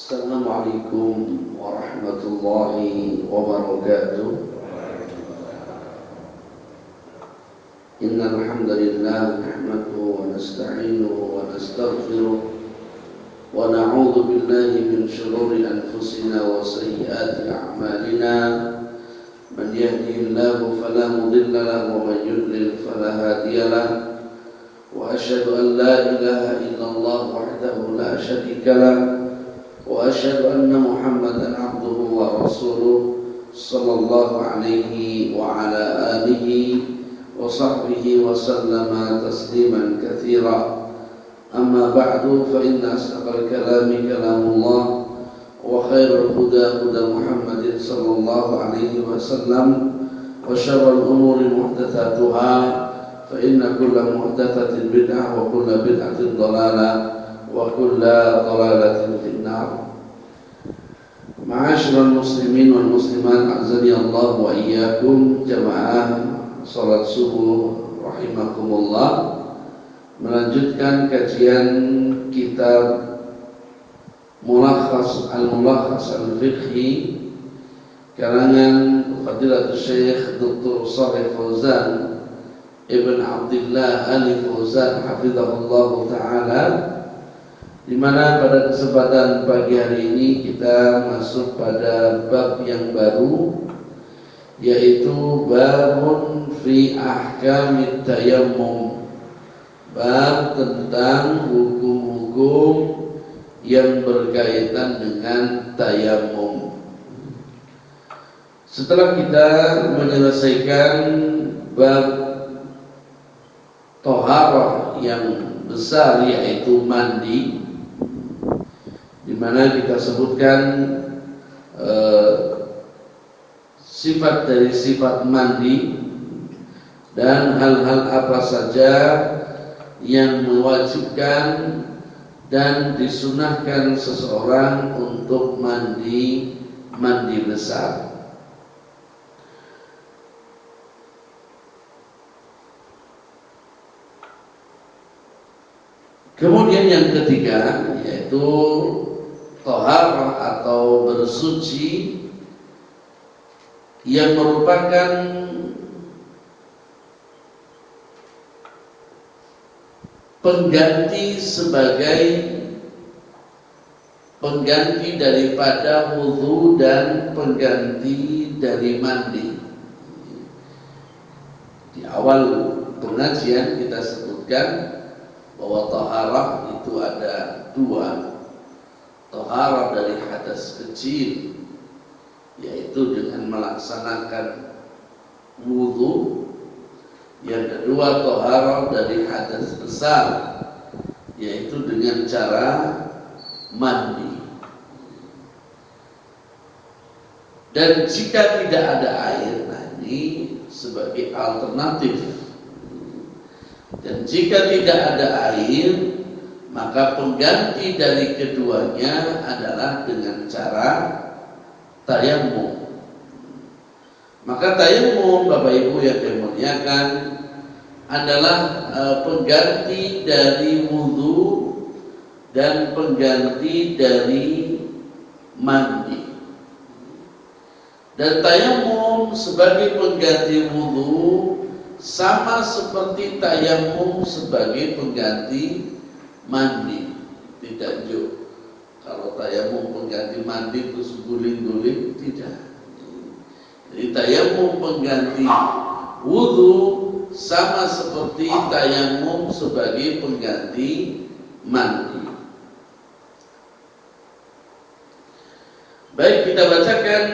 Assalamualaikum warahmatullahi wabarakatuh. Innal hamdalillah nahmaduhu wa nasta'inuhu wa nastaghfiruh wa na'udzu billahi min shururi anfusina wa sayyiati a'malina. Man yahdihillahu fala mudilla lahu wa man yudlil fala hadiya lahu. Wa asyhadu an la ilaha illallah wahdahu la syarika lahu wa asyhadu anna Muhammadan abduhu wa rasuluh sallallahu alaihi wa ala alihi wa sahbihi wa sallama tasliman katsira. Amma ba'du, fa inna asdaqal kalami kalamullah wa khairul huda huda Muhammadin sallallahu alaihi wasallam wa syarrul umuri muhdatsatuha fa inna kulla muhdatsatin bid'ah wa kulla bid'atin dhalalah wa kulla dhalalatin finnar. Ma'asyiral muslimin wal muslimat, azani Allah wa iyyakum, jamaah salat subuh rahimakumullah. Melanjutkan kajian kitab Mulakhas al-Fiqhi karangan Fadilatul Syekh Dr. Shalih Fauzan Ibn Abdullah Ali Fauzan hafizahullah ta'ala, di mana pada kesempatan pagi hari ini kita masuk pada bab yang baru, yaitu babun fi ahkamit tayammum, bab tentang hukum-hukum yang berkaitan dengan tayammum. Setelah kita menyelesaikan bab thaharah yang besar, yaitu mandi, di mana kita sebutkan sifat dari sifat mandi dan hal-hal apa saja yang mewajibkan dan disunahkan seseorang untuk mandi besar. Kemudian yang ketiga, yaitu thaharah atau bersuci, yang merupakan pengganti daripada wudu dan pengganti dari mandi. Di awal pengajian kita sebutkan bahwa taharah itu ada dua. Taharah dari hadas kecil, yaitu dengan melaksanakan wudu. Yang kedua, taharah dari hadas besar, yaitu dengan cara mandi. Dan jika tidak ada air, nah ini sebagai alternatif. Dan jika tidak ada air, maka pengganti dari keduanya adalah dengan cara tayammum. Maka tayammum, Bapak Ibu yang dimuliakan, adalah pengganti dari wudu dan pengganti dari mandi. Dan tayammum sebagai pengganti wudu sama seperti tayammum sebagai pengganti mandi. Tidak juk. Kalau tayammum pengganti mandi terus guling-guling, tidak. Jadi tayammum pengganti wudu sama seperti tayammum sebagai pengganti mandi. Baik, kita bacakan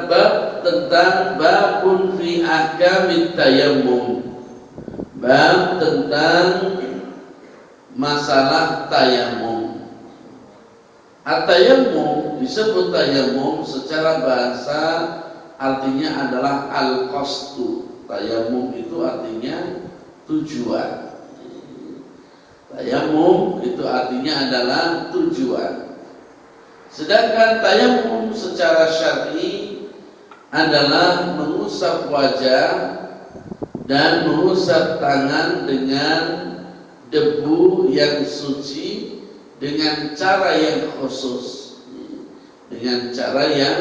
bab tentang babun fi ahkamit tayammum, bab tentang masalah tayammum. At-tayammum disebut tayammum secara bahasa artinya adalah al-qasdu. Tayammum itu artinya tujuan. Tayammum itu artinya adalah tujuan. Sedangkan tayammum secara syar'i adalah mengusap wajah dan mengusap tangan dengan debu yang suci dengan cara yang khusus. dengan cara yang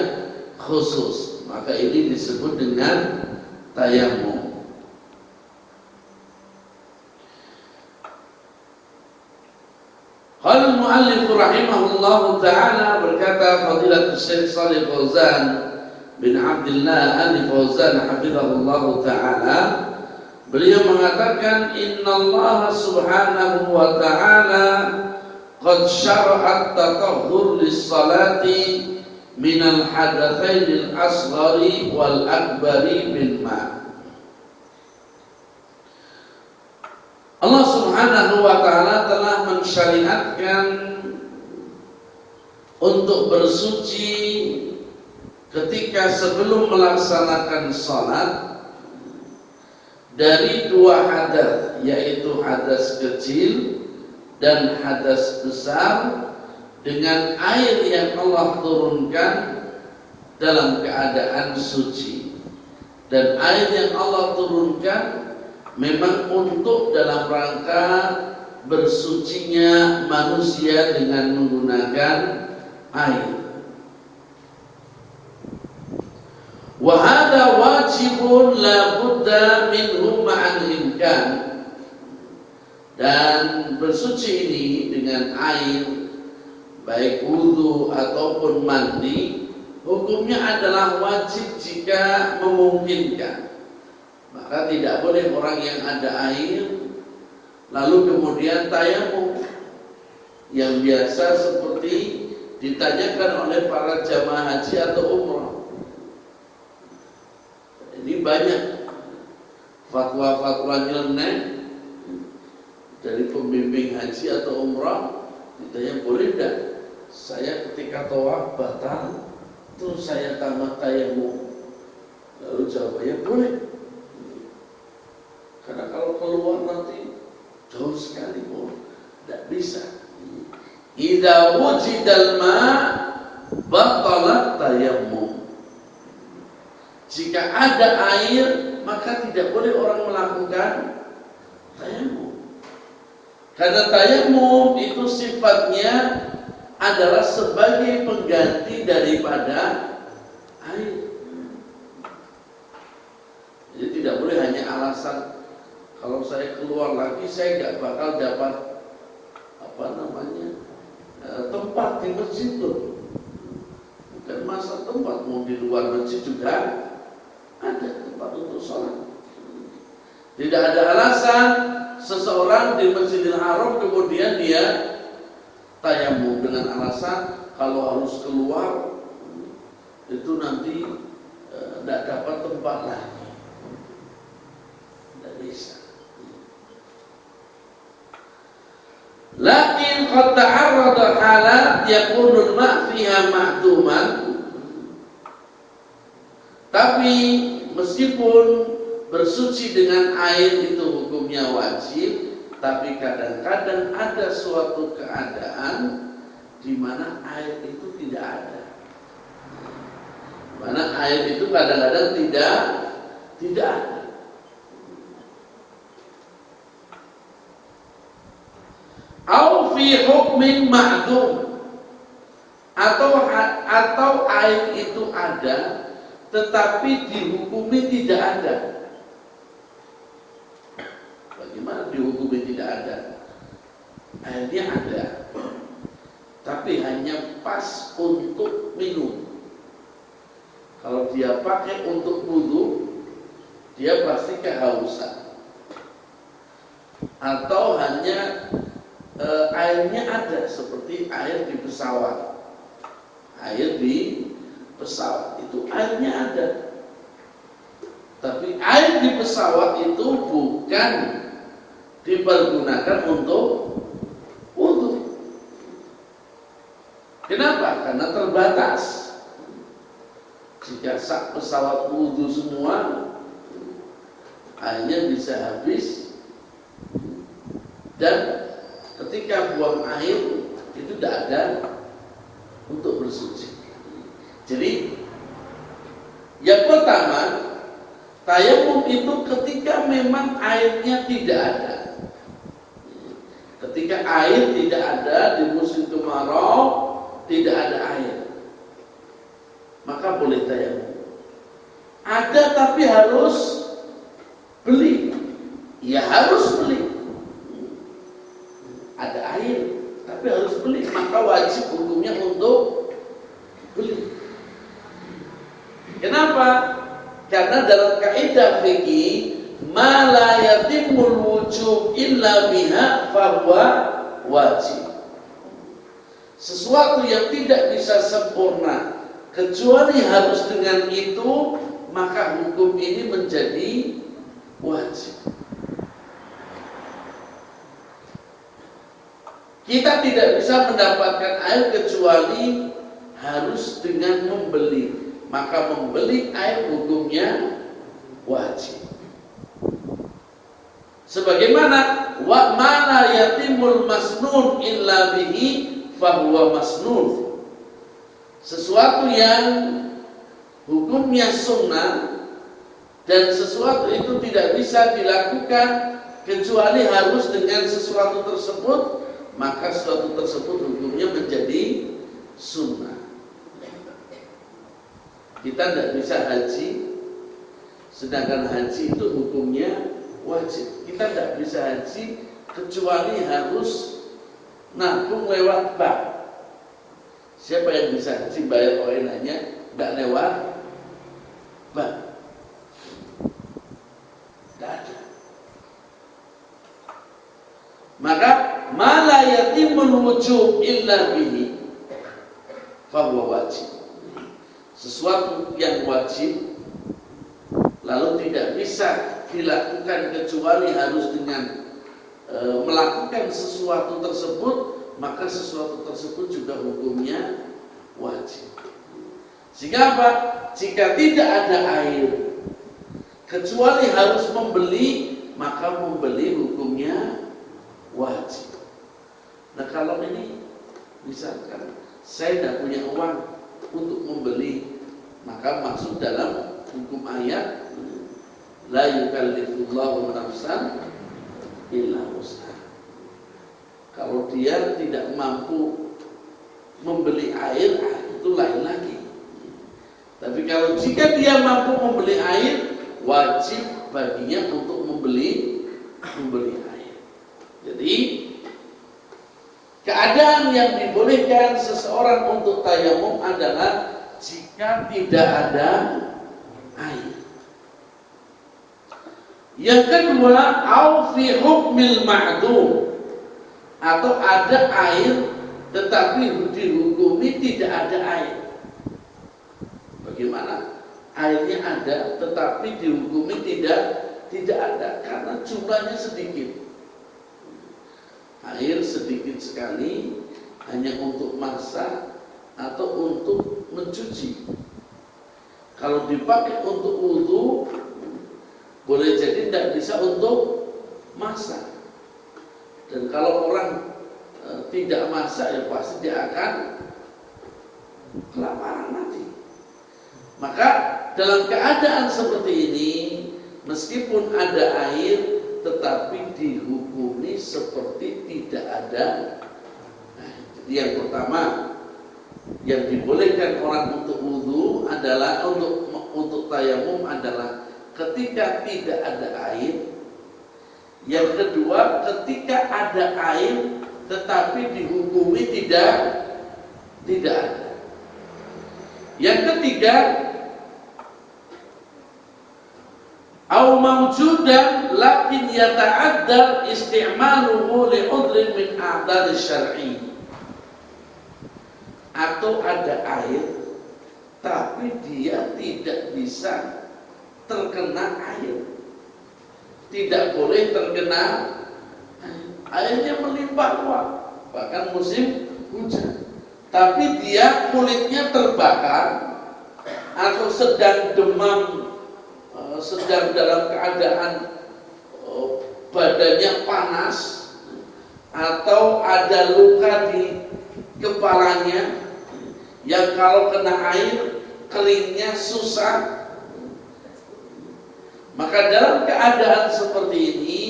khusus, maka ini disebut dengan tayamum. Qala al-muallif rahimahullahu taala, berkata Fadilatul Syekh Shalih Fauzan bin Abdullah Al-Fauzan hafizahullahu taala, beliau mengatakan innallaha subhanahu wa ta'ala qad syara'a at-tatahhur lis-salati minal hadatsainil asghari wal akbari bil ma'. Allah subhanahu wa ta'ala telah mensyariatkan untuk bersuci ketika sebelum melaksanakan salat dari dua hadas, yaitu hadas kecil dan hadas besar, dengan air yang Allah turunkan dalam keadaan suci. Dan air yang Allah turunkan memang untuk dalam rangka bersucinya manusia dengan menggunakan air. Wa hadha wajibun la budda minhu ma'al imkan. Dan bersuci ini dengan air, baik wudu ataupun mandi, hukumnya adalah wajib jika memungkinkan. Maka tidak boleh orang yang ada air lalu kemudian tayamum, yang biasa seperti ditanyakan oleh para jamaah haji atau umrah. Ini banyak fatwa-fatwa nyeleneh dari pembimbing haji atau umrah, ditanya boleh tidak saya ketika tawaf batal terus saya tamat tayamum? Lalu jawabannya boleh, karena kalau keluar nanti jauh sekali, tidak bisa. Idza wujidal ma' batalat tayammum. Jika ada air, maka tidak boleh orang melakukan tayamum. Karena tayamum itu sifatnya adalah sebagai pengganti daripada air. Jadi tidak boleh hanya alasan kalau saya keluar lagi saya nggak bakal dapat tempat di masjid tuh. Bukan masa tempat, mau di luar masjid juga ada tempat untuk sholat. Tidak ada alasan seseorang di Masjidil Haram kemudian dia tayamum dengan alasan kalau harus keluar itu nanti tidak dapat tempat lagi. Tidak bisa. Lakin qad ta'arrada halat yakunul ma' fiha ma'duman. Tapi meskipun bersuci dengan air itu hukumnya wajib, tapi kadang-kadang ada suatu keadaan di mana air itu tidak ada. Di mana air itu kadang-kadang tidak ada. Au fi hukmin ma'dum, atau air itu ada tetapi dihukumi tidak ada. Bagaimana dihukumi tidak ada? Airnya ada, tapi hanya pas untuk minum. Kalau dia pakai untuk wudu, dia pasti kehausan. Atau hanya airnya ada, seperti air di pesawat. Air di pesawat itu airnya ada, tapi air di pesawat itu bukan dipergunakan untuk wudu. Kenapa? Karena terbatas. Jika sak pesawat wudu semua, airnya bisa habis, dan ketika buang air itu tidak ada untuk bersuci. Jadi yang pertama, tayamum itu ketika memang airnya tidak ada. Ketika air tidak ada di musim kemarau, tidak ada air. boleh tayamum. Ada tapi harus beli. Ya harus beli. Ada air tapi harus beli, maka wajib hukumnya untuk beli. Kenapa? Karena dalam kaidah fikih, ma la yatimul wujub illa biha fahuwa wajib. Sesuatu yang tidak bisa sempurna kecuali harus dengan itu, maka hukum ini menjadi wajib. Kita tidak bisa mendapatkan air kecuali harus dengan membeli. Maka membeli air hukumnya wajib. Sebagaimana wa ma la yatimul masnun illa bihi fahuwa masnun. Sesuatu yang hukumnya sunnah dan sesuatu itu tidak bisa dilakukan kecuali harus dengan sesuatu tersebut, maka sesuatu tersebut hukumnya menjadi sunnah. Kita tidak bisa haji, sedangkan haji itu hukumnya wajib. Kita tidak bisa haji kecuali harus nabung lewat bank. Siapa yang bisa haji bayar ONA-nya tidak lewat bank? Tidak ada. Maka ma la yatimul wujub illa bihi fahuwa wajib. Sesuatu yang wajib lalu tidak bisa dilakukan kecuali harus dengan melakukan sesuatu tersebut, maka sesuatu tersebut juga hukumnya wajib. Sehingga apa? Jika tidak ada air kecuali harus membeli, maka membeli hukumnya wajib. Nah kalau ini misalkan saya tidak punya uang untuk membeli, maka masuk dalam hukum ayat la yukallifullahu nafsan illa wus'aha. Kalau dia tidak mampu membeli air, itu lain lagi. Tapi kalau jika dia mampu membeli air, wajib baginya untuk membeli air. Jadi keadaan yang dibolehkan seseorang untuk tayamum adalah jika tidak ada air. Yang kedua, au fi hukmil ma'dum, atau ada air tetapi dihukumi tidak ada air. Bagaimana? Airnya ada tetapi dihukumi tidak ada karena jumlahnya sedikit. Air sedikit sekali hanya untuk masak atau untuk mencuci. Kalau dipakai untuk wudu, boleh jadi tidak bisa untuk masak. Dan kalau orang tidak masak, ya pasti dia akan kelaparan mati. Maka dalam keadaan seperti ini, meskipun ada air, tetapi dihukumi seperti tidak ada. Nah, jadi yang pertama yang dibolehkan orang untuk wudu adalah untuk tayamum adalah ketika tidak ada air. Yang kedua, ketika ada air tetapi dihukumi tidak ada. Yang ketiga, au mawjudan lakin yata'addar isti'maluhu li'udrin min a'dar syar'i. Atau ada air tapi dia tidak bisa terkena air, tidak boleh terkena air. Airnya melimpah ruah, bahkan musim hujan, tapi dia kulitnya terbakar atau sedang demam, sedang dalam keadaan badannya panas, atau ada luka di kepalanya yang kalau kena air keringnya susah. Maka dalam keadaan seperti ini,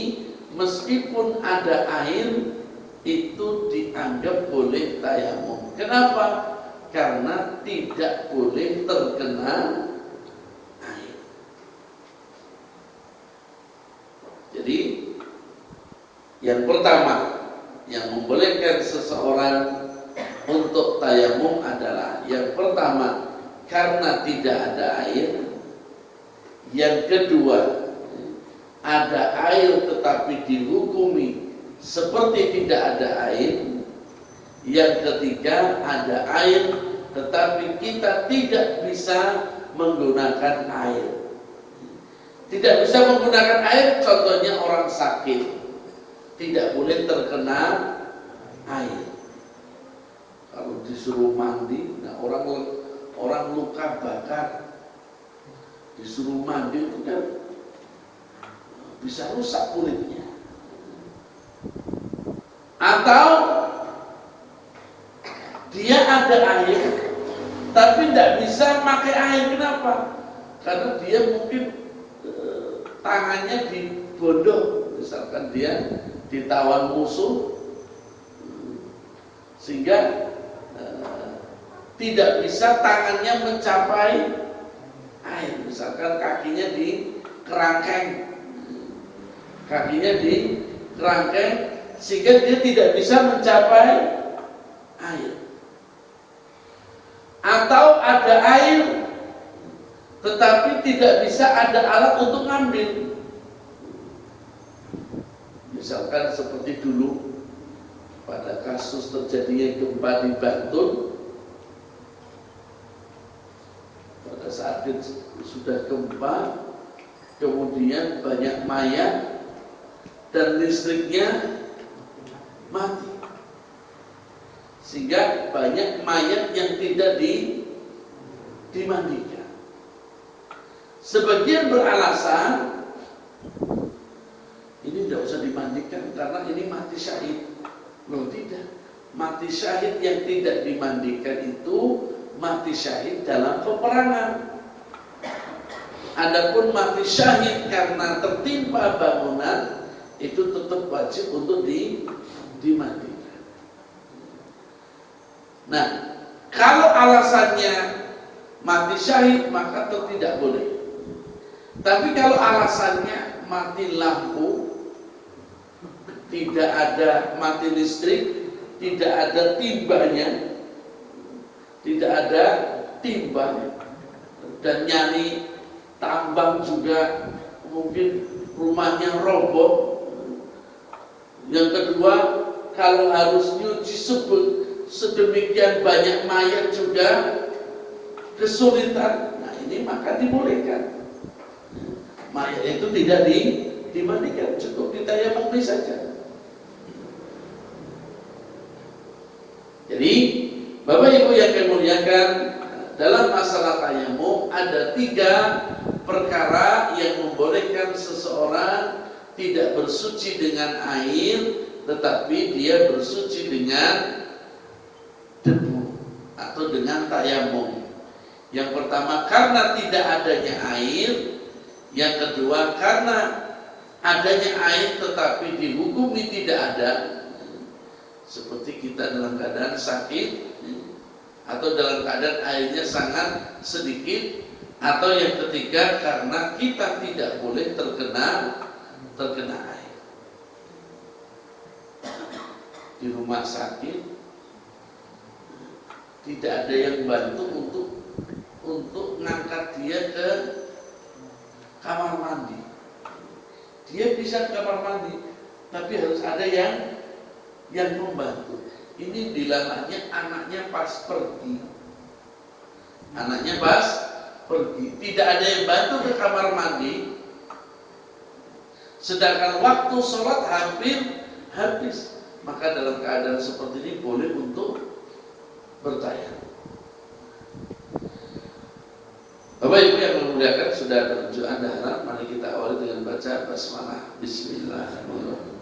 meskipun ada air, itu dianggap boleh tayamum. Kenapa? karena tidak boleh terkena air. Jadi yang pertama yang membolehkan seseorang untuk tayamum adalah yang pertama karena tidak ada air, yang kedua ada air tetapi dihukumi seperti tidak ada air, yang ketiga ada air tetapi kita tidak bisa menggunakan air. Tidak bisa menggunakan air, contohnya orang sakit tidak boleh terkena air. Kalau disuruh mandi, nah orang luka bakar disuruh mandi itu kan bisa rusak kulitnya. Atau dia ada air tapi tidak bisa pakai air. Kenapa? Karena dia mungkin tangannya dibondong, misalkan dia ditawan musuh, sehingga tidak bisa tangannya mencapai air. Misalkan kakinya di kerangkeng sehingga dia tidak bisa mencapai air. Atau ada air tetapi tidak bisa ada alat untuk ngambil. Misalkan seperti dulu pada kasus terjadinya gempa di Bantul, pada saat sudah gempa, kemudian banyak mayat dan listriknya mati, sehingga banyak mayat yang tidak dimandikan. Sebagian beralasan ini tidak usah dimandikan karena ini mati syahid. Loh, tidak. Mati syahid yang tidak dimandikan itu mati syahid dalam peperangan. Adapun mati syahid karena tertimpa bangunan itu tetap wajib untuk dimandikan. Nah, kalau alasannya mati syahid maka tidak boleh. Tapi kalau alasannya mati lampu, tidak ada mati listrik, tidak ada timbanya, tidak ada timbang, dan nyari tambang juga mungkin rumahnya roboh. Yang kedua, kalau harus nyuci sedemikian banyak mayat juga kesulitan. Nah, ini maka dibolehkan. Mayat itu tidak dimandikan, cukup ditayamumi saja. Jadi, Bapak Ibu yang kami muliakan, dalam masalah tayamum ada 3 perkara yang membolehkan seseorang tidak bersuci dengan air, tetapi dia bersuci dengan debu atau dengan tayamum. Yang pertama karena tidak adanya air, yang kedua karena adanya air tetapi dihukumi tidak ada, seperti kita dalam keadaan sakit atau dalam keadaan airnya sangat sedikit, atau yang ketiga karena kita tidak boleh terkena air. Di rumah sakit tidak ada yang bantu untuk ngangkat dia ke kamar mandi. Dia bisa ke kamar mandi, tapi harus ada yang membantu. Ini dilamanya anaknya pas pergi. Anaknya pas pergi, tidak ada yang bantu ke kamar mandi, sedangkan waktu sholat hampir habis. Maka dalam keadaan seperti ini boleh untuk bertayamum. Bapak Ibu yang memuliakan, sudah terjun dahar, mari kita awali dengan baca basmalah. Bismillahirrahmanirrahim.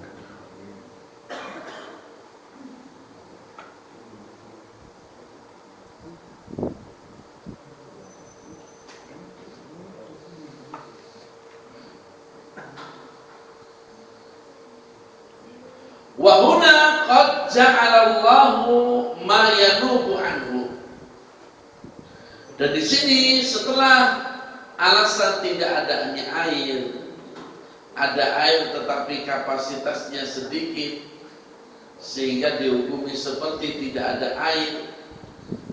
Wa huna qad ja'alallahu ma yanubu anhu. Dan di sini setelah alasan tidak adanya air, ada air tetapi kapasitasnya sedikit sehingga dihukumi seperti tidak ada air,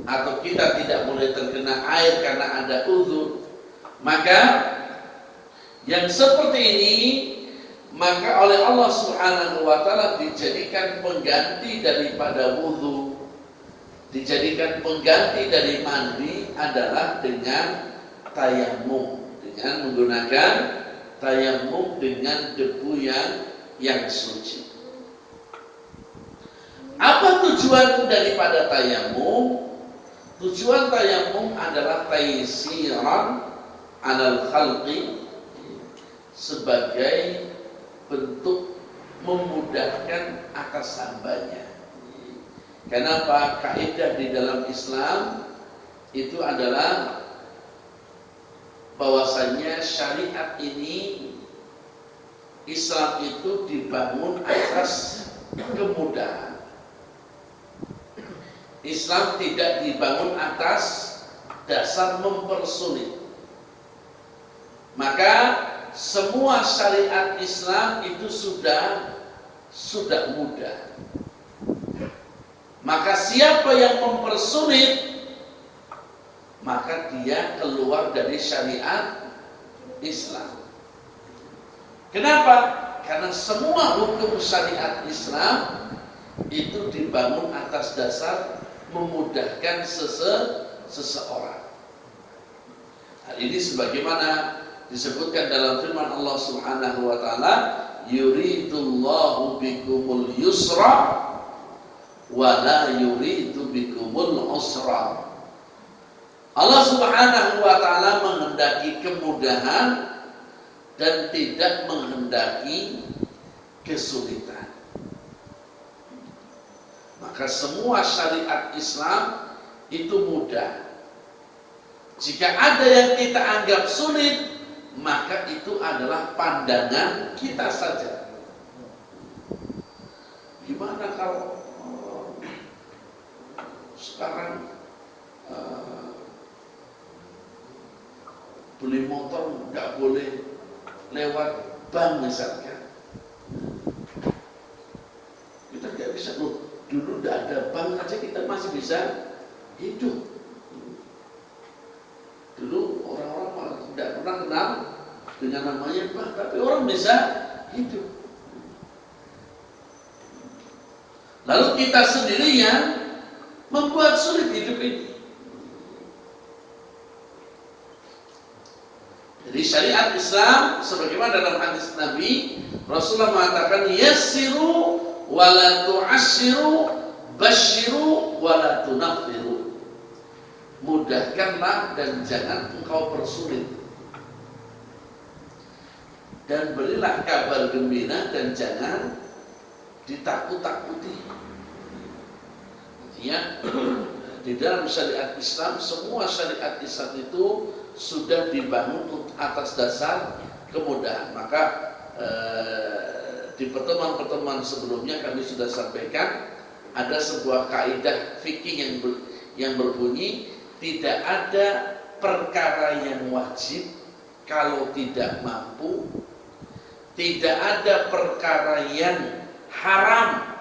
atau kita tidak boleh terkena air karena ada uzur, maka yang seperti ini maka oleh Allah Subhanahu wa taala dijadikan pengganti daripada wudu, dijadikan pengganti dari mandi adalah dengan tayamum, dengan menggunakan tayamum dengan debu yang suci. Apa tujuan daripada tayamum? Tujuan tayamum adalah taisiran alal khalqi, sebagai bentuk memudahkan atas hambanya. Kenapa? Kaidah di dalam Islam itu adalah bahwasanya syariat ini, Islam itu dibangun atas kemudahan. Islam tidak dibangun atas dasar mempersulit. Maka semua syariat Islam itu sudah mudah. Maka siapa yang mempersulit, maka dia keluar dari syariat Islam. Kenapa? Karena semua hukum syariat Islam itu dibangun atas dasar memudahkan seseorang. Hal ini sebagaimana disebutkan dalam firman Allah Subhanahu wa taala, yuridullahu bikumul yusra wa la yuridu bikumul usra. Allah Subhanahu wa taala menghendaki kemudahan dan tidak menghendaki kesulitan. Maka semua syariat Islam itu mudah. Jika ada yang kita anggap sulit, maka itu adalah pandangan kita saja. Gimana kalau sekarang beli motor nggak boleh lewat bank misalkan? Kita nggak bisa loh. Dulu tidak ada bank aja kita masih bisa hidup. Dulu orang-orang tidak pernah kenal dengan namanya bank, tapi orang bisa hidup. Lalu kita sendiri yang membuat sulit hidup ini. Jadi syariat Islam sebagaimana dalam hadis Nabi, Rasulullah mengatakan yassiru wala tu'assiru, basyiru wala tunaffiru. Mudahkanlah dan jangan engkau persulit. Dan berilah kabar gembira dan jangan ditakut-takuti. Artinya di dalam syariat Islam, semua syariat Islam itu sudah dibangun atas dasar kemudahan. Maka di pertemuan-pertemuan sebelumnya kami sudah sampaikan ada sebuah kaidah fikih yang berbunyi, tidak ada perkara yang wajib kalau tidak mampu, tidak ada perkara yang haram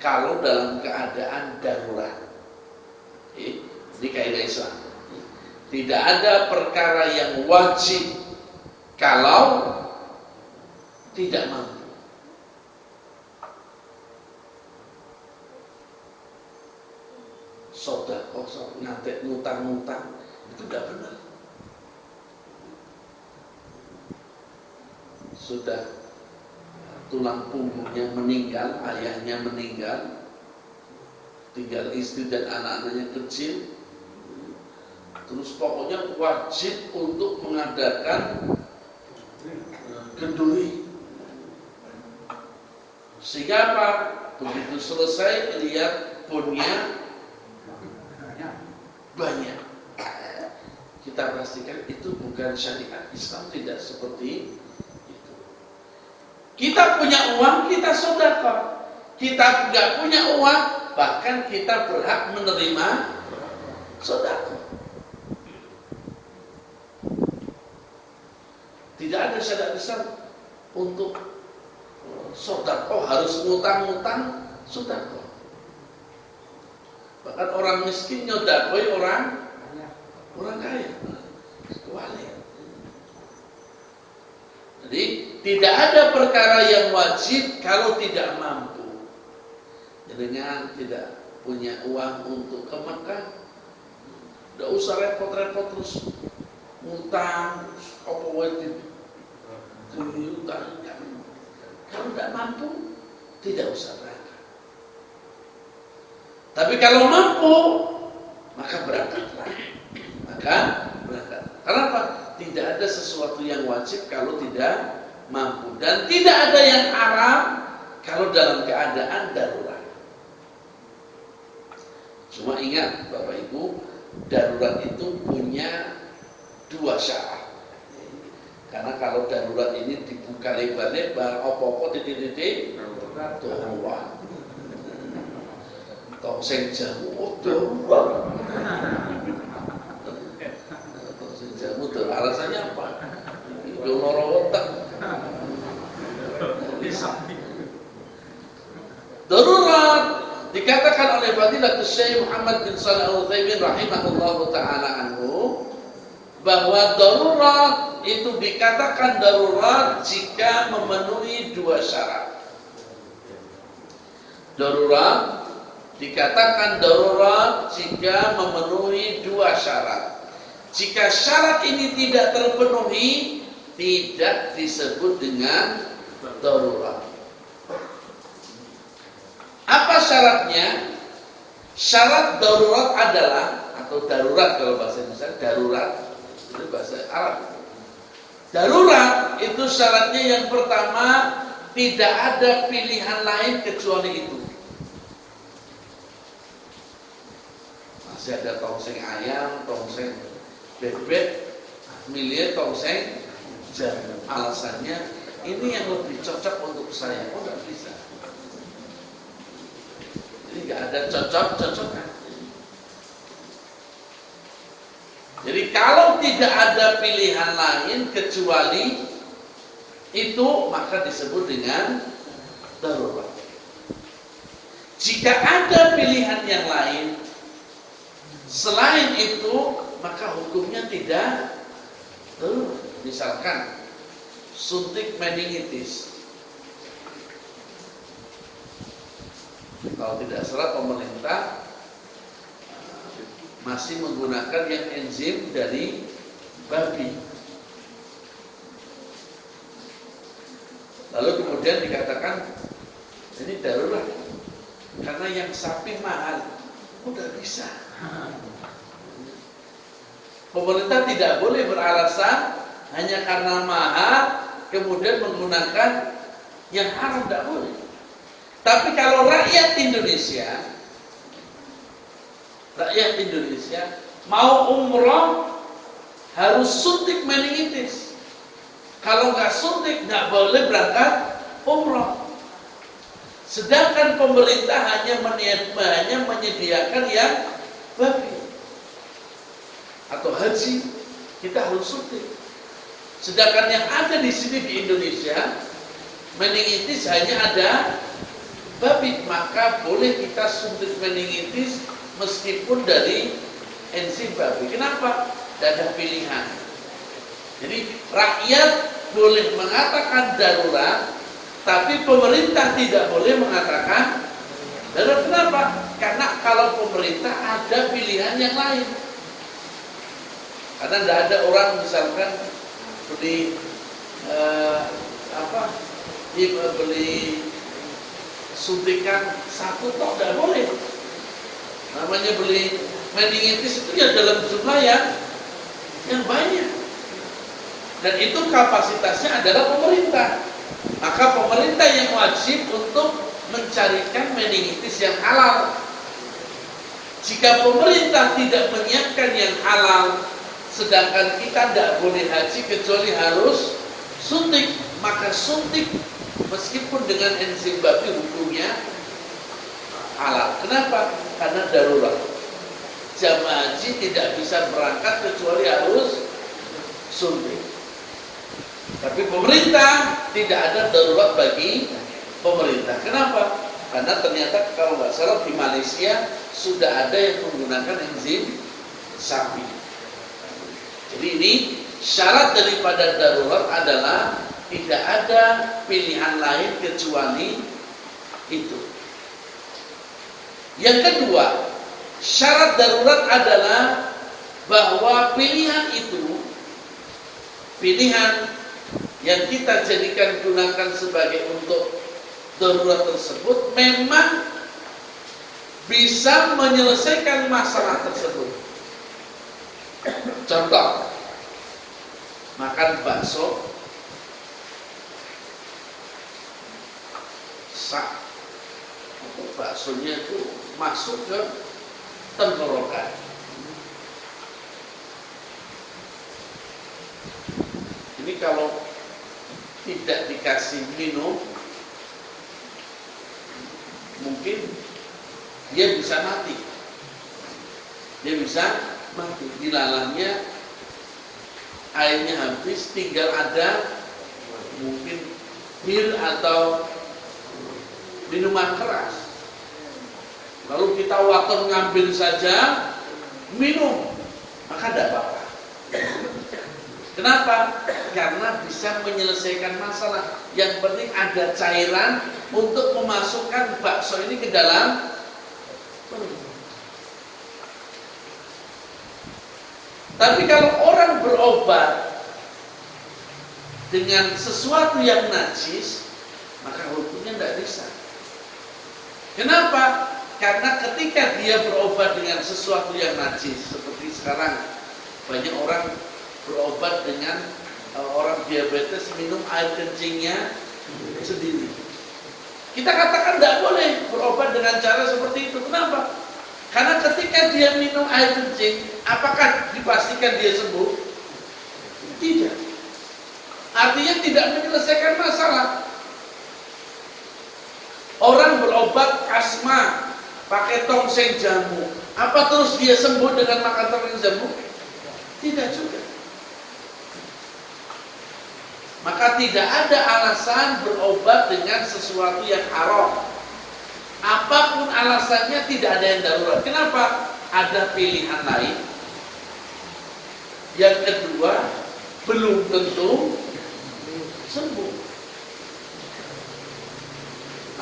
kalau dalam keadaan darurat. Ini kaidah Islam. Tidak ada perkara yang wajib kalau tidak mampu. Sedekah, ngantek ngutang-ngutang, itu tidak benar. Sudah tulang punggungnya meninggal, ayahnya meninggal, tinggal istri dan anak-anaknya kecil, terus pokoknya wajib untuk mengadakan kenduri. Sehingga apa? Begitu selesai lihat punya banyak. Kita pastikan itu bukan syariat Islam, tidak seperti itu. Kita punya uang, kita sedekah. Kita nggak punya uang, bahkan kita berhak menerima sedekah. syarat besar untuk sedekah, harus ngutang-ngutang sedekah. Bahkan orang miskin nyodakoi orang kaya. Kewali. Jadi tidak ada perkara yang wajib kalau tidak mampu. Dengan tidak punya uang untuk ke Mekah, tidak usah repot-repot terus ngutang, apa wajib utang. Kalau tidak mampu, tidak usah berangkat. Tapi kalau mampu, maka berangkatlah. Kenapa? Tidak ada sesuatu yang wajib kalau tidak mampu, dan tidak ada yang haram kalau dalam keadaan darurat. Cuma ingat Bapak Ibu, darurat itu punya dua syarat. Karena kalau darurat ini dibuka lebar-lebar, apa-apa titik-titik darurat. Tongseng jamu darurat. Tongseng jamu darurat. Alasannya apa? Itu loro otak. Darurat dikatakan oleh Fadilatul Syekh Muhammad bin Shalih Al-Utsaimin rahimahullahu taala anhu, bahwa darurat itu dikatakan darurat jika memenuhi dua syarat. Darurat dikatakan darurat jika memenuhi dua syarat. Jika syarat ini tidak terpenuhi, tidak disebut dengan darurat. Apa syaratnya? Syarat darurat adalah, atau darurat kalau bahasa Indonesia, darurat itu bahasa Arab. Darurat itu syaratnya yang pertama, tidak ada pilihan lain kecuali itu. Masih ada tongseng ayam, tongseng bebek, milih tongseng jamu. Alasannya ini yang lebih cocok untuk saya. Oh, tidak bisa. Jadi nggak ada cocok-cocoknya. Jadi kalau tidak ada pilihan lain kecuali itu, maka disebut dengan darurat. Jika ada pilihan yang lain selain itu, maka hukumnya tidak darurat. Misalkan suntik meningitis. Kalau tidak salah pemerintah masih menggunakan yang enzim dari babi. Lalu kemudian dikatakan ini darurat karena yang sapi mahal. Udah bisa. Pemerintah tidak boleh beralasan hanya karena mahal kemudian menggunakan yang haram, tidak boleh. Tapi kalau rakyat Indonesia mau umroh harus suntik meningitis. Kalau nggak suntik nggak boleh berangkat umroh. Sedangkan pemerintah hanya menyediakan yang babi atau haji, kita harus suntik. Sedangkan yang ada di sini di Indonesia meningitis hanya ada babi, maka boleh kita suntik meningitis meskipun dari enzim babi. Kenapa? Tidak ada pilihan. Jadi rakyat boleh mengatakan darurat, tapi pemerintah tidak boleh mengatakan darurat. Kenapa? Karena kalau pemerintah ada pilihan yang lain. Karena tidak ada orang misalkan beli beli suntikan satu tok, tidak boleh. Namanya beli meningitis itu ya dalam jumlah yang banyak. Dan itu kapasitasnya adalah pemerintah. Maka pemerintah yang wajib untuk mencarikan meningitis yang halal. Jika pemerintah tidak menyiapkan yang halal, sedangkan kita tidak boleh haji kecuali harus suntik, maka suntik meskipun dengan enzim babi hukumnya halal. Kenapa? Karena darurat. Jamaah haji tidak bisa berangkat kecuali harus suntik. Tapi pemerintah tidak ada darurat bagi pemerintah. Kenapa? Karena ternyata kalau nggak salah di Malaysia sudah ada yang menggunakan enzim sapi. Jadi ini syarat daripada darurat adalah tidak ada pilihan lain kecuali itu. Yang kedua, syarat darurat adalah bahwa pilihan itu, pilihan yang kita jadikan gunakan sebagai untuk darurat tersebut memang bisa menyelesaikan masalah tersebut. Contoh, makan bakso baksonya itu masuk ke tenggorokan. Ini kalau tidak dikasih minum, mungkin dia bisa mati. Dia bisa mati. Dilalahnya airnya habis, tinggal ada mungkin bir atau minuman keras. Lalu kita waton ngambil saja, minum, maka tidak apa-apa. Kenapa? Karena bisa menyelesaikan masalah. Yang penting ada cairan untuk memasukkan bakso ini ke dalam perut. Tapi kalau orang berobat dengan sesuatu yang najis, maka hukumnya tidak bisa. Kenapa? Karena ketika dia berobat dengan sesuatu yang najis, seperti sekarang banyak orang berobat dengan orang diabetes minum air kencingnya sendiri. Kita katakan tidak boleh berobat dengan cara seperti itu. Kenapa? Karena ketika dia minum air kencing, apakah dipastikan dia sembuh? Tidak. Artinya tidak menyelesaikan masalah. Orang berobat asma pakai tongseng jamu, apa terus dia sembuh dengan makan tongseng jamu? Tidak juga. Maka tidak ada alasan berobat dengan sesuatu yang haram. Apapun alasannya tidak ada yang darurat. Kenapa? Ada pilihan lain. Yang kedua, belum tentu sembuh.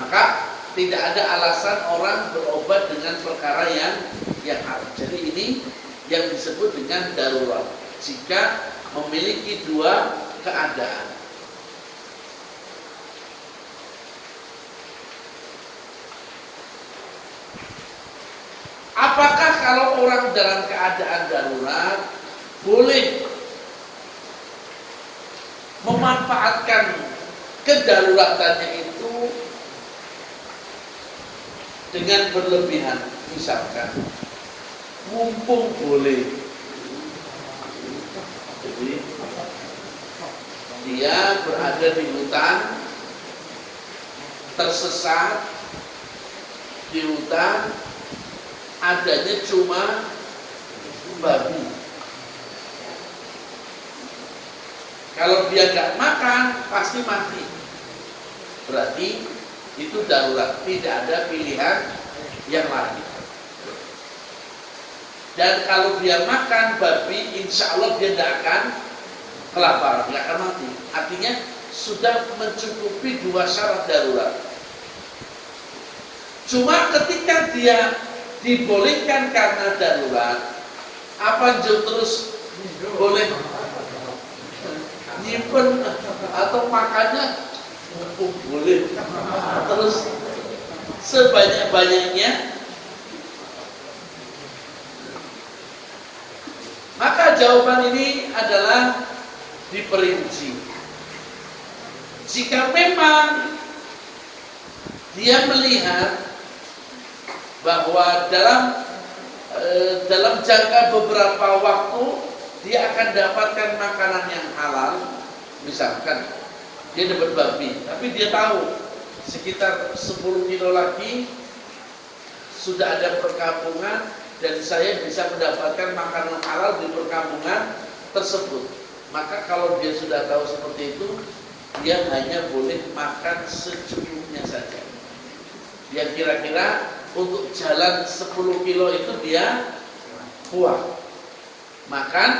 Maka tidak ada alasan orang berobat dengan perkara yang haram. Jadi ini yang disebut dengan darurat. Jika memiliki dua keadaan. Apakah kalau orang dalam keadaan darurat boleh memanfaatkan kedaruratannya itu dengan berlebihan? Misalkan mumpung boleh, jadi dia berada di hutan, tersesat di hutan, adanya cuma babi. Kalau dia nggak makan pasti mati. Berarti itu darurat, tidak ada pilihan yang lain. Dan kalau dia makan babi, insya Allah dia tidak akan kelaparan, tidak akan mati. Artinya sudah mencukupi dua syarat darurat. Cuma ketika dia dibolehkan karena darurat, apa terus boleh nyimpen atau makannya boleh terus sebanyak-banyaknya? Maka jawaban ini adalah diperinci. Jika memang dia melihat bahwa dalam jangka beberapa waktu dia akan dapatkan makanan yang halal, misalkan dia dapat babi, tapi dia tahu sekitar 10 kilo lagi sudah ada perkampungan dan saya bisa mendapatkan makanan halal di perkampungan tersebut. Maka kalau dia sudah tahu seperti itu, dia hanya boleh makan secukupnya saja. Yang kira-kira untuk jalan 10 kilo itu dia kuat. Makan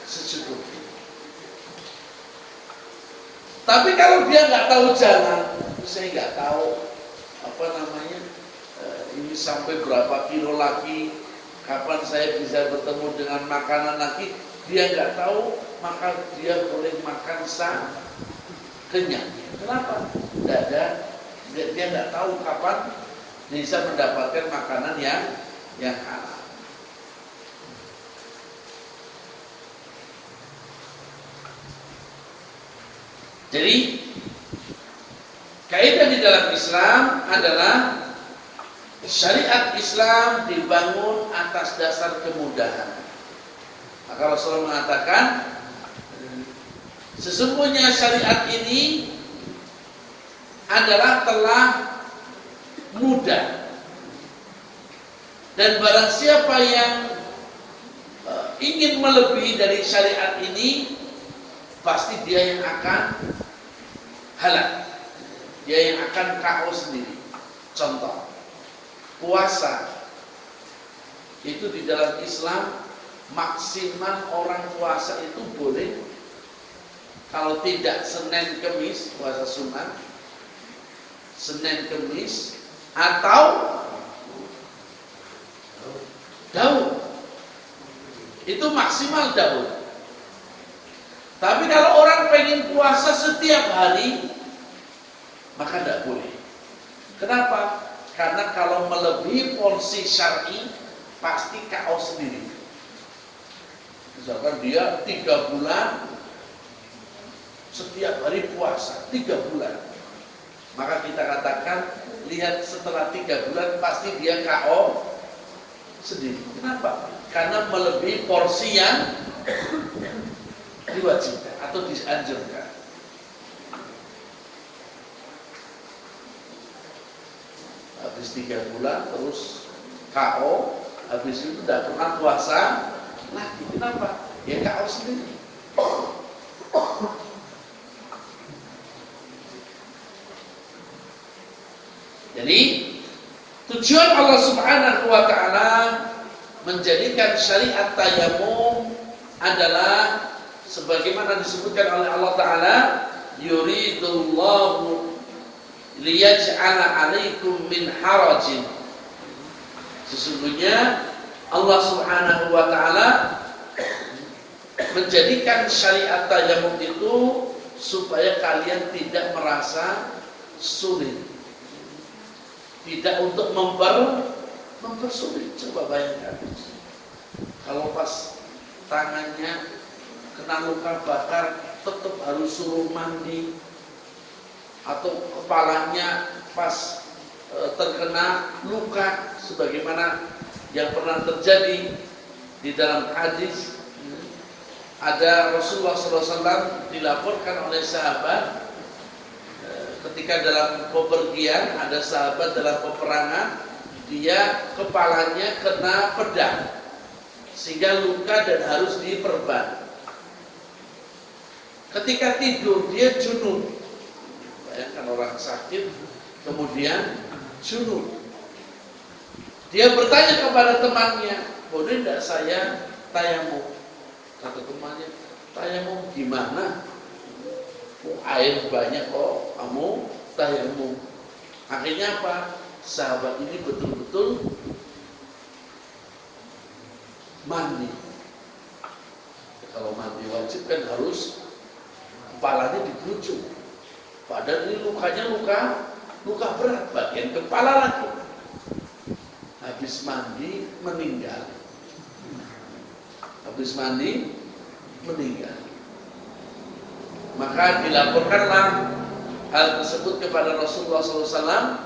secukupnya. Tapi kalau dia nggak tahu jalan, saya nggak tahu ini sampai berapa kilo lagi, kapan saya bisa bertemu dengan makanan lagi, dia nggak tahu, maka dia boleh makan kenyang. Kenapa? Tidak ada, dia nggak tahu kapan bisa mendapatkan makanan yang halal. Jadi kaidah di dalam Islam adalah syariat Islam dibangun atas dasar kemudahan. Maka Rasulullah mengatakan, sesungguhnya syariat ini adalah telah mudah, dan barang siapa yang ingin melebihi dari syariat ini, pasti dia yang akan halak, dia yang akan KO sendiri. Contoh, puasa itu di dalam Islam maksimal orang puasa itu boleh, kalau tidak Senin Kemis puasa sunat, Senin Kemis, atau Daud, itu maksimal Daud. Tapi kalau orang pengen puasa setiap hari, maka tidak boleh. Kenapa? Karena kalau melebihi porsi syar'i, pasti KO sendiri. Misalkan dia 3 bulan setiap hari puasa, 3 bulan, maka kita katakan, lihat setelah 3 bulan pasti dia KO sendiri. Kenapa? Karena melebihi porsi yang diwajibkan atau dianjurkan. Habis 3 bulan terus KO, habis itu tidak pernah puasa lagi. Kenapa? Ya KO sendiri. Jadi tujuan Allah Subhanahu wa ta'ala menjadikan syariat tayamum adalah sebagaimana disebutkan oleh Allah Ta'ala, yuridullahu liyaj'ala 'alaikum min harajin. Sesungguhnya Allah Subhanahu wa ta'ala menjadikan syariat tayamum itu supaya kalian tidak merasa sulit, tidak untuk mempersulit. Coba bayangkan, kalau pas tangannya kena luka bakar tetap harus suruh mandi, atau kepalanya pas terkena luka sebagaimana yang pernah terjadi di dalam hadis. Ada Rasulullah SAW dilaporkan oleh sahabat ketika dalam pepergian, ada sahabat dalam peperangan, dia kepalanya kena pedang sehingga luka dan harus diperban. Ketika tidur dia junub. Bayangkan orang sakit kemudian junub. Dia bertanya kepada temannya, boleh tidak saya tayamum? Kata temannya, tayamum gimana? Air banyak kok, kamu tayamum. Akhirnya apa? Sahabat ini betul-betul mandi. Kalau mandi wajib kan harus kepalanya dikerucut. Padahal ini lukanya luka berat, bagian kepala lagi. Habis mandi meninggal. Habis mandi meninggal. Maka dilaporkanlah hal tersebut kepada Rasulullah SAW.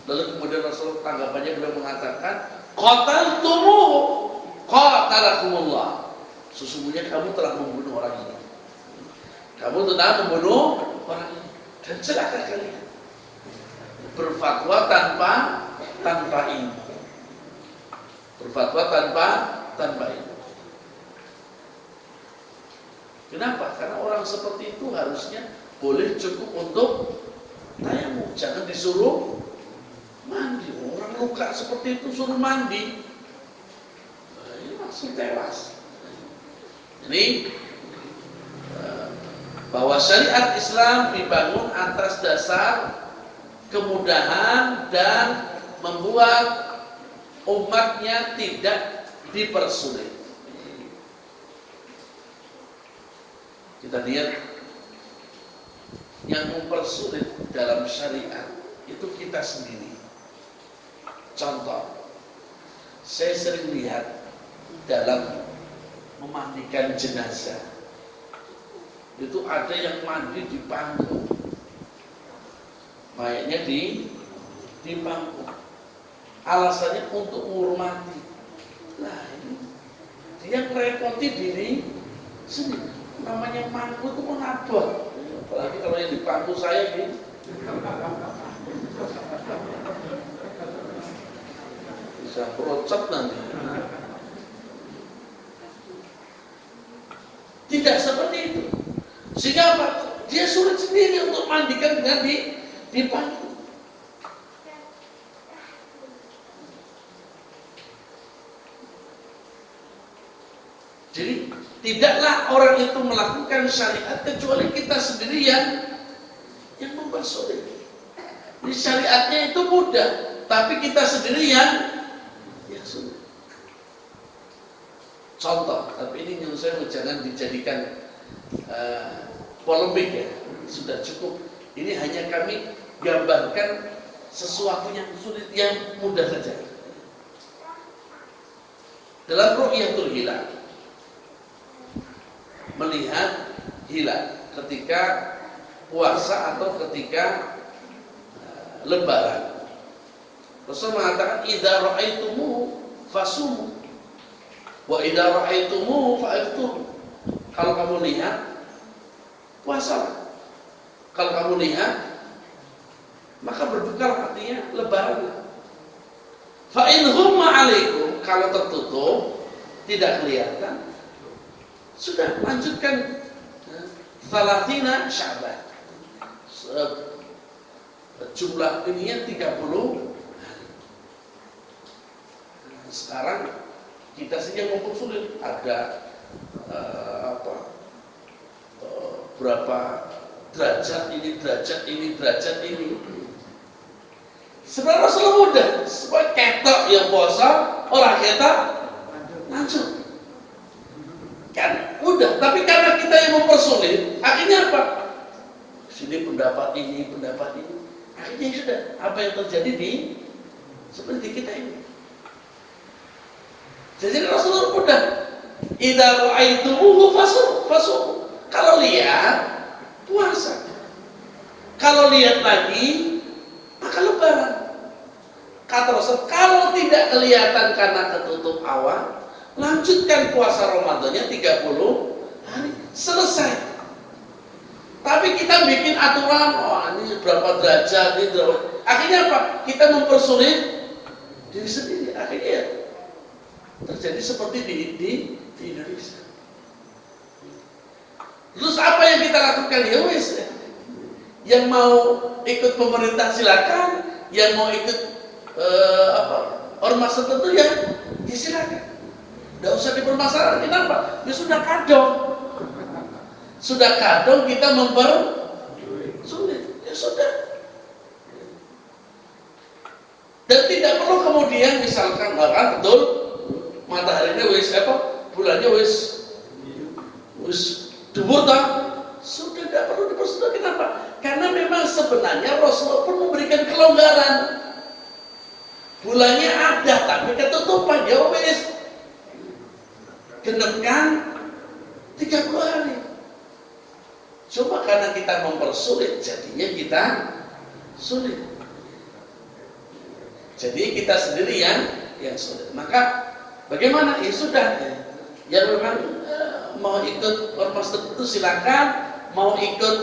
Lalu kemudian Rasulullah tanggapannya beliau mengatakan, qataltumuhu qatalakumullah. Sesungguhnya kamu telah membunuh orang ini. Kamu telah membunuh orang ini dan celaka kalian. Berfatwa tanpa ilmu. Berfatwa tanpa ilmu. Kenapa? Karena orang seperti itu harusnya boleh cukup untuk tayamum, jangan disuruh mandi. Orang luka seperti itu suruh mandi, nah, ini langsung tewas. Ini bahwa syariat Islam dibangun atas dasar kemudahan dan membuat umatnya tidak dipersulit. Kita lihat yang mempersulit dalam syariat itu kita sendiri. Contoh, saya sering lihat dalam memandikan jenazah, itu ada yang mandi di panggung, mayatnya di panggung. Alasannya untuk menghormati. Nah ini dia merepoti diri sendiri. Namanya mangku itu menabah. Apalagi kalau yang di pangku saya ini bisa procot nanti. Tidak seperti itu. Sehingga apa? Dia sulit sendiri untuk mandikan dengan di pangku. Jadi tidaklah orang itu melakukan syariat kecuali kita sendiri yang mempersulit. Di syariatnya itu mudah, tapi kita sendiri yang sulit. Contoh, tapi ini menurut saya jangan dijadikan polemik ya. Sudah cukup. Ini hanya kami gambarkan sesuatu yang sulit, yang mudah saja. Dalam ru'yatul hilal, melihat hilal ketika puasa atau ketika lebaran. Rasul mengatakan idza ra'aitumuhu fasumu wa idza ra'aitumuhu fa'iftur. Kalau kamu lihat puasa. Kalau kamu lihat maka berbuka, artinya lebaran. Fa in humma 'alaikum, kalau tertutup tidak kelihatan, sudah lanjutkan Salatina Sya'ban. Jumlah ininya 30 hari. Sekarang kita saja yang mempersulit. Ada berapa derajat ini, derajat ini, derajat ini. Sebenarnya selalu mudah. Supaya ketok yang puasa, orang ketok lanjut. Kan mudah, tapi karena kita yang mempersulit, akhirnya apa? Sini pendapat ini, pendapat ini. Akhirnya sudah, apa yang terjadi di seperti kita ini. Jadi Rasulullah mudah. Idza ra'aitumuhu fasum. Kalau lihat puasa. Kalau lihat lagi maka lebaran. Kata Rasul, kalau tidak kelihatan karena ketutup awan, lanjutkan puasa Ramadannya 30 hari, selesai. Tapi kita bikin aturan, ini berapa derajat, ini berapa. Akhirnya apa? Kita mempersulit diri sendiri. Akhirnya terjadi seperti di Indonesia. Terus apa yang kita lakukan? Ya wis, yang mau ikut pemerintah silakan, yang mau ikut ormas tertentu ya silakan. Tidak usah dipermasalahkan. Kenapa? Ya sudah kadung. Sudah kadung kita mempersulit. Ya sudah. Dan tidak perlu kemudian misalkan betul mataharinya wis bulannya wis dubur tak? Sudah tidak perlu dipersulit. Kenapa? Karena memang sebenarnya Rasulullah pun memberikan kelonggaran. Bulannya ada tapi ketutupan, ya wis genepkan 30 hari. Cuma karena kita mempersulit, jadinya kita sulit. Jadi kita sendiri yang sulit. Maka bagaimana? Ya sudah. Yang memang mau ikut ormas tertentu silakan, mau ikut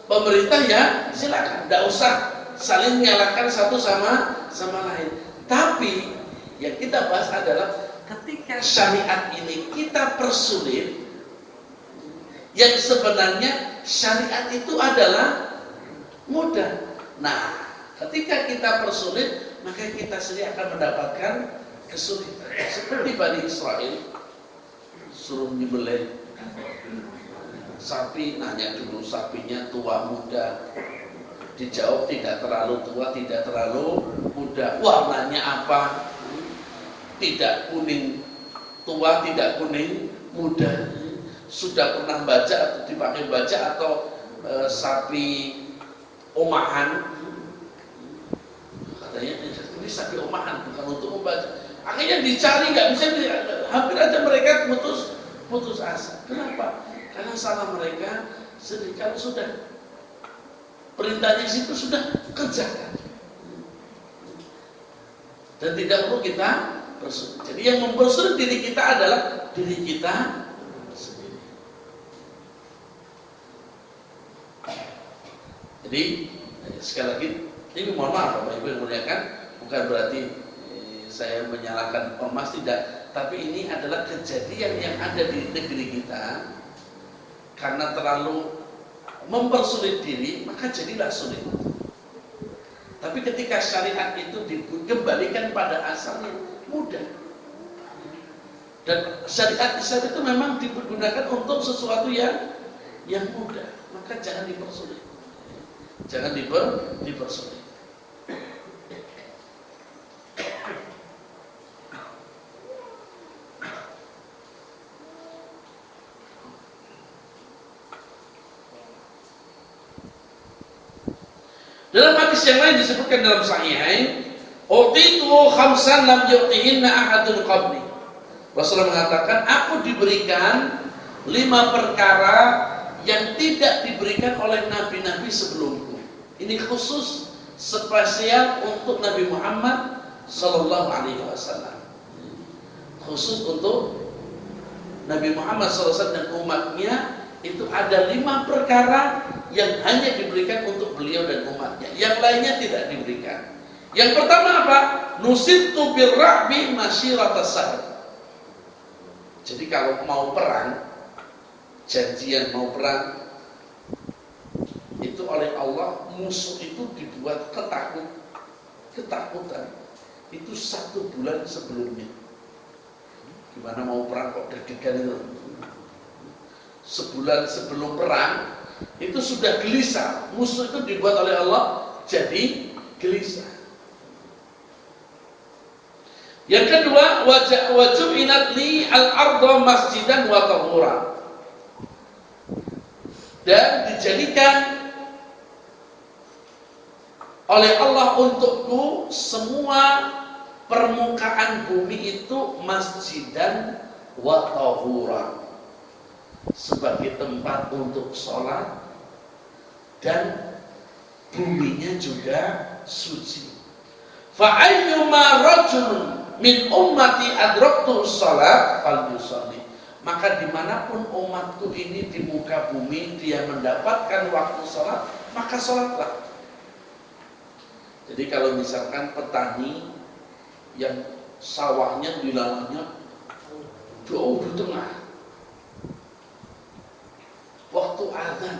pemerintah ya silakan. Tidak usah saling menyalahkan satu sama lain. Tapi yang kita bahas adalah ketika syariat ini kita persulit, Yang sebenarnya syariat itu adalah mudah. Nah, ketika kita persulit, maka kita sendiri akan mendapatkan kesulitan. Seperti Bani Israel, suruh nyembelih sapi, nanya dulu sapinya tua muda. Dijawab tidak terlalu tua, tidak terlalu muda. Warnanya apa? Tidak kuning tua, tidak kuning muda. Sudah pernah baca atau dipakai baca atau sapi omahan? Katanya ini sapi omahan, bukan untuk membaca. Akhirnya dicari nggak bisa, hampir aja mereka putus asa. Kenapa? Karena salah mereka sedikit sudah perintahnya situ sudah kerjakan. Dan tidak perlu kita persulit. Jadi yang mempersulit diri kita adalah diri kita sendiri. Jadi sekali lagi, ini mohon maaf Bapak Ibu yang muliakan, bukan berarti saya menyalahkan ormas, tidak. Tapi ini adalah kejadian yang ada di negeri kita. Karena terlalu mempersulit diri, maka jadilah sulit. Tapi ketika syariat itu dikembalikan pada asalnya, mudah. Dan syariat Islam itu memang digunakan untuk sesuatu yang mudah. Maka jangan dipersulit. Jangan dipersulit. Dalam hadis yang lain disebutkan dalam Sahihain, "Utitu khamsan lam yu'tihinna ahadun qabli." Rasulullah mengatakan, aku diberikan 5 perkara yang tidak diberikan oleh nabi-nabi sebelumku. Ini khusus spesial untuk Nabi Muhammad sallallahu alaihi wasallam. Khusus untuk Nabi Muhammad sallallahu alaihi wasallam dan umatnya, itu ada 5 perkara yang hanya diberikan untuk beliau dan umatnya. Yang lainnya tidak diberikan. Yang pertama apa? Nusirtu birra'bi masyiratas sahr. Jadi kalau mau perang, janjian mau perang, itu oleh Allah musuh itu dibuat ketakutan. Itu 1 bulan sebelumnya. Gimana mau perang kok deg-degan itu? Sebulan sebelum perang itu sudah gelisah. Musuh itu dibuat oleh Allah jadi gelisah. Yang kedua, waju'inat li al-ardha masjidan wa tahuran. Dan dijadikan oleh Allah untukku semua permukaan bumi itu masjidan wa tahuran, sebagai tempat untuk sholat, dan buminya juga suci. Fa ayyuma rajulun min ummati adraktu sholat fal yusalli. Maka dimanapun umatku ini di muka bumi dia mendapatkan waktu sholat, maka sholatlah. Jadi kalau misalkan petani yang sawahnya wilayahnya jauh di tengah, waktu azan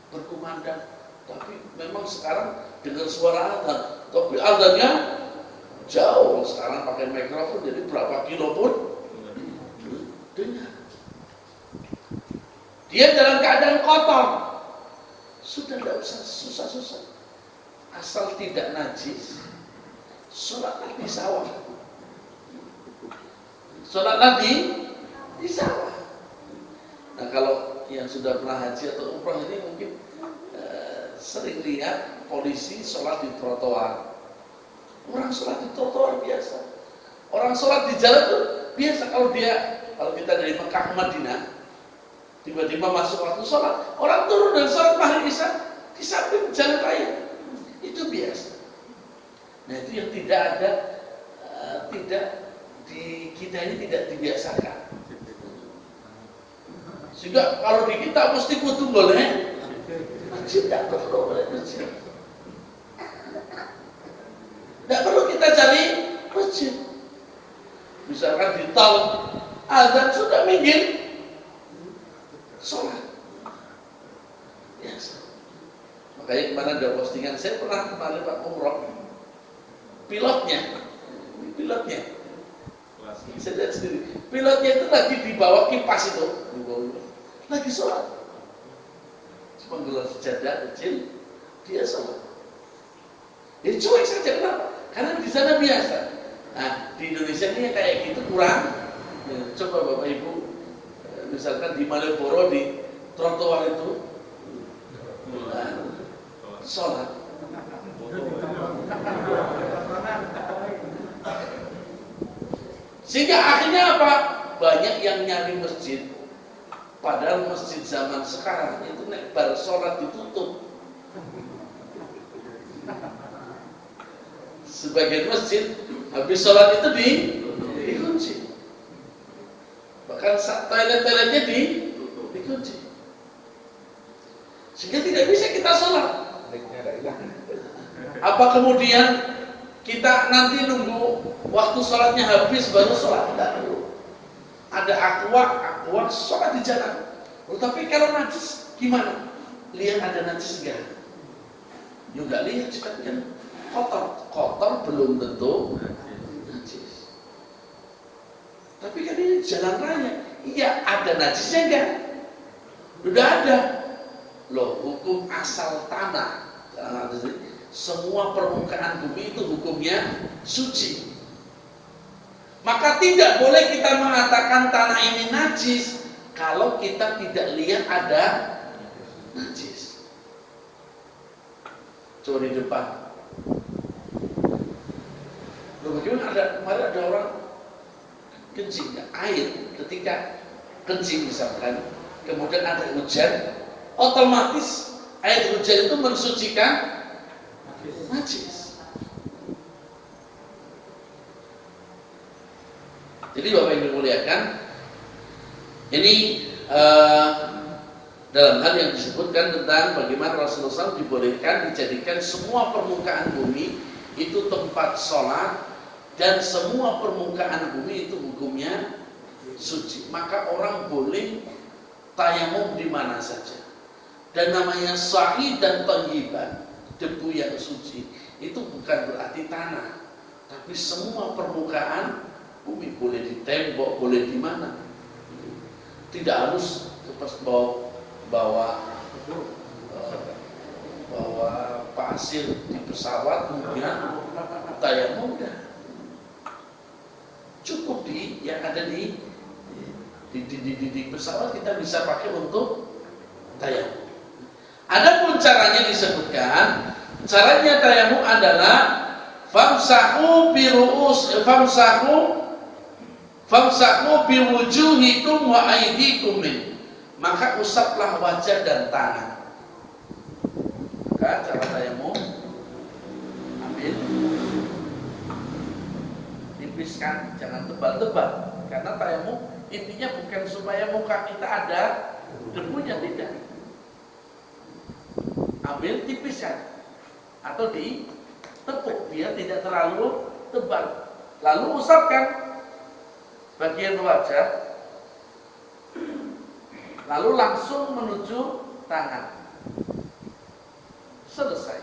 berkumandang, tapi memang sekarang dengar suara azan, tapi azannya jauh. Sekarang pakai mikrofon, jadi berapa kilo pun dengar. Dia dalam keadaan kotor, sudah tidak usah susah-susah, asal tidak najis, sholatlah di sawah. Sholatlah di sawah. Nah, kalau yang sudah pernah haji atau umrah ini mungkin sering lihat polisi sholat di trotoar. Orang sholat di trotoar biasa. Orang sholat di jalan itu biasa. Kalau kita dari Mekah ke Madinah, tiba-tiba masuk waktu sholat, orang turun dan sholat maghrib isya di samping jalan raya. Itu biasa. Nah, itu yang tidak ada, tidak di kita ini tidak dibiasakan. Sehingga kalau di kita mesti kudu boleh masjid, tidak perlu boleh masjid. Tidak perlu kita cari masjid. Misalkan di tol azan sudah minggir sholat. Kayak kemarin ada postingan, saya pernah kemarin Pak umroh, pilotnya, saya lihat sendiri, pilotnya itu lagi di bawah kipas itu, lagi sholat, cuma gelar sejadah kecil, dia sholat. Ya cuek saja, kenapa? Karena di sana biasa. Nah, di Indonesia ini kayak gitu kurang. Ya, coba Bapak Ibu, misalkan di Malioboro di trotoar itu, sholat. Sehingga akhirnya apa? Banyak yang nyari masjid. Padahal masjid zaman sekarang itu nek bar sholat ditutup. Sebagian masjid habis sholat itu dikunci. Bahkan toilet-toiletnya dikunci. Sehingga tidak bisa kita sholat. Apa kemudian kita nanti nunggu waktu sholatnya habis baru sholat? Tidak perlu. Ada aqua sholat di jalan. Tapi kalau najis gimana? Lihat ada najis enggak? Ya enggak lihat juga kan. Kotor belum tentu najis. Tapi kan ini jalan raya. Iya, ada najisnya enggak? Sudah ada. Loh, hukum asal tanah. Semua permukaan bumi itu hukumnya suci. Maka tidak boleh kita mengatakan tanah ini najis kalau kita tidak lihat ada najis. Coba di depan. Loh, bagaimana kemarin ada orang kencing air ketika kencing misalkan, kemudian ada hujan, otomatis air hujan itu mensucikan najis. Jadi Bapak Ibu muliakan, ini dalam hal yang disebutkan tentang bagaimana Rasulullah SAW dibolehkan dijadikan semua permukaan bumi itu tempat sholat, dan semua permukaan bumi itu hukumnya suci. Maka orang boleh tayamum di mana saja. Dan namanya sahih dan thayyiban, debu yang suci, itu bukan berarti tanah, tapi semua permukaan bumi, boleh di tembok, boleh di mana. Tidak harus bawa pasir di pesawat kemudian tayamum. Cukup yang ada di pesawat kita bisa pakai untuk tayamum. Adapun caranya disebutkan, caranya tayamum adalah famsahu biwujuhikum wa aydikum min. Maka usaplah wajah dan tangan. Maka cara tayamum, ambil, tipiskan, jangan tebal-tebal. Karena tayamum intinya bukan supaya muka kita ada debunya, tidak. Ambil, tipiskan atau ditepuk biar tidak terlalu tebal. Lalu usapkan bagian wajah, lalu langsung menuju tangan. Selesai.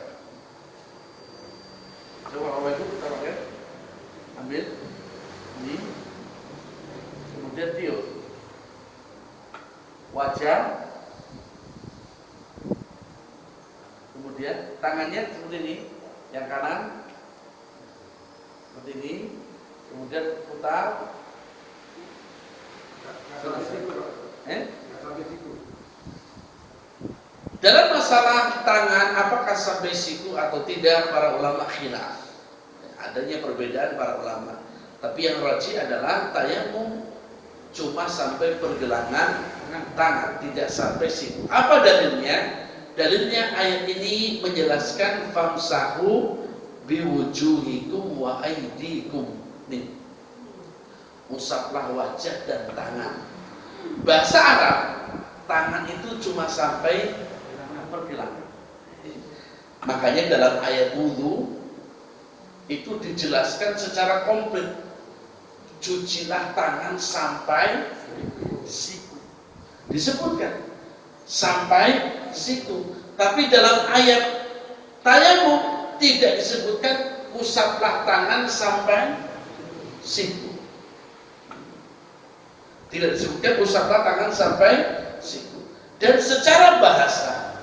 Coba Bapak Ibu kita pakai. Ambil ini, kemudian tiup wajah, kemudian tangannya seperti ini, yang kanan seperti ini, kemudian putar. Dalam masalah tangan, apakah sampai siku atau tidak, para ulama khilaf. Adanya perbedaan para ulama. Tapi yang rajih adalah tayamum cuma sampai pergelangan tangan, tidak sampai siku. Apa dalilnya? Dalilnya ayat ini menjelaskan famsahu biwujuhikum wa aydikum. Nih, usaplah wajah dan tangan. Bahasa Arab, tangan itu cuma sampai pergelangan. Makanya dalam ayat wudu itu dijelaskan secara komplit. Cucilah tangan sampai siku. Disebutkan sampai siku. Tapi dalam ayat Tayamum tidak disebutkan usaplah tangan sampai siku. Tidak disebutkan usaplah tangan sampai siku. Dan secara bahasa,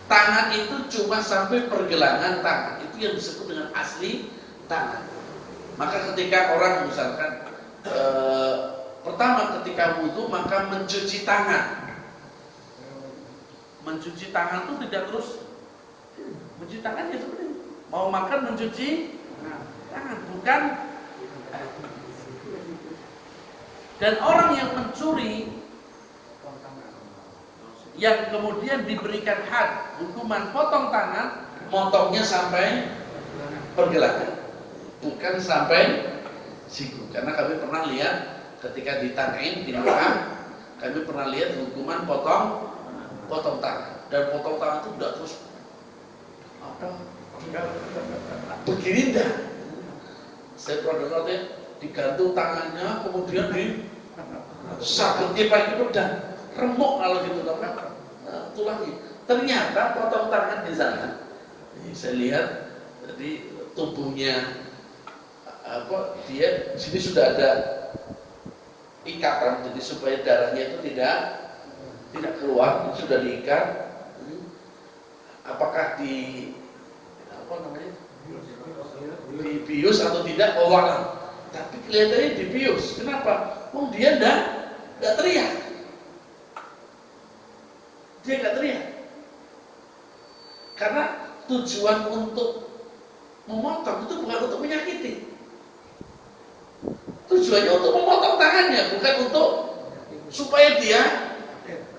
tangan itu cuma sampai pergelangan tangan. Itu yang disebut dengan asli tangan. Maka ketika orang misalkan pertama ketika wudu maka mencuci tangan. Mencuci tangan itu tidak terus mencuci tangan ya seperti ini. Mau makan mencuci tangan, bukan. Dan orang yang mencuri yang kemudian diberikan had hukuman potong tangan, motongnya sampai pergelangan, bukan sampai siku. Karena kami pernah lihat ketika di Tan'im di Mekah, kami pernah lihat hukuman potong tangan, dan potong tangan itu tidak terus begini dah. Saya pernah dengar ya, digantung tangannya kemudian di sakitnya pakai itu dan remuk kalau gitu tulangnya. Ternyata potong tangan di sana. Saya lihat jadi tubuhnya dia sini sudah ada ikatan, jadi supaya darahnya itu tidak keluar, sudah diikat. Apakah dibius atau tidak, Allah alam. Tapi kelihatannya dibius. Kenapa? Dia enggak teriak. Dia enggak teriak. Karena tujuan untuk memotong itu bukan untuk menyakiti. Tujuannya untuk memotong tangannya, bukan untuk supaya dia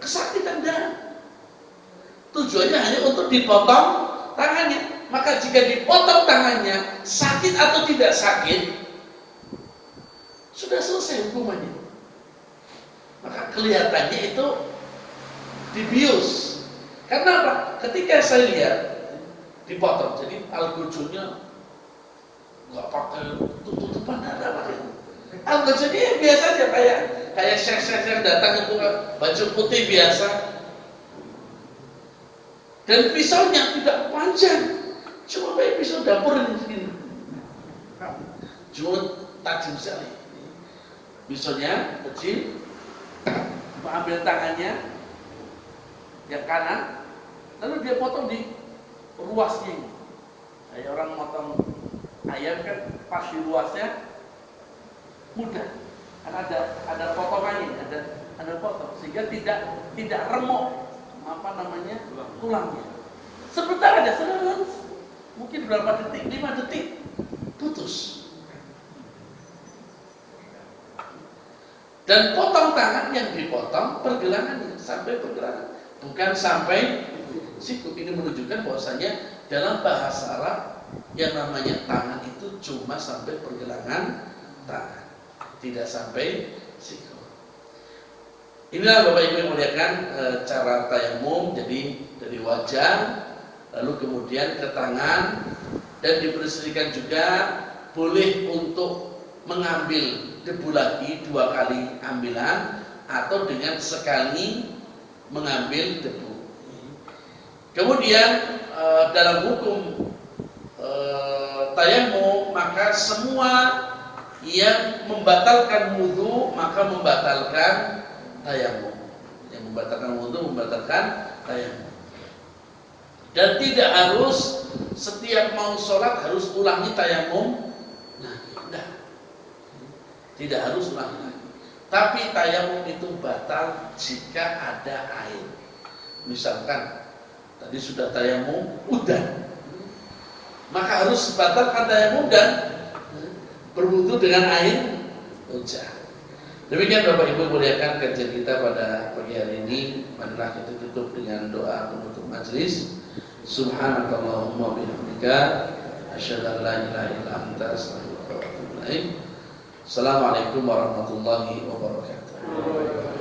kesakitan dan tujuannya hanya untuk dipotong tangannya. Maka jika dipotong tangannya, sakit atau tidak sakit, sudah selesai hukumannya. Maka kelihatannya itu dibius. Karena apa? Ketika saya lihat dipotong, jadi al-gujunnya nggak pakai tutupan ada pakai. Al-gujunnya biasa aja kayak syekh-syekh yang datang itu baju putih biasa. Dan pisaunya tidak panjang, cuma kayak pisau dapur ini segini. Cuma tajam sekali. Pisaunya kecil, mengambil tangannya yang kanan, lalu dia potong di ruasnya ini. Kayak orang motong ayam kan pas di ruasnya mudah, karena ada potongannya, ada potong sehingga tidak remuk tulangnya. Sebentar aja, mungkin berapa detik, 5 detik putus. Dan potong tangan yang dipotong pergelangannya sampai pergelangan, bukan sampai siku. Ini menunjukkan bahwasanya dalam bahasa Arab yang namanya tangan itu cuma sampai pergelangan tangan, tidak sampai siku. Inilah Bapak Ibu yang muliakan cara tayamum. Jadi dari wajah lalu kemudian ke tangan, dan diperselisihkan juga boleh untuk mengambil debu lagi 2 kali ambilan atau dengan sekali mengambil debu. Kemudian dalam hukum tayamum, maka semua yang membatalkan wudu maka membatalkan tayamum. Yang membatalkan wudu membatalkan tayamum. Dan tidak harus setiap mau sholat harus ulangi tayamum. Nah, tidak. Tidak harus ulangi lagi. Tapi tayamum itu batal jika ada air. Misalkan tadi sudah tayamum udan, maka harus batalkan tayamum dan berwudu dengan air hujan. Demikian Bapak Ibu muliakan kajian kita pada pagi hari ini. Marilah kita tutup dengan doa penutup majelis. Subhanakallahumma bihamdika asyhadu an la ilaha illa anta astaghfiruka wa atubu ilaik. Assalamualaikum warahmatullahi wabarakatuh.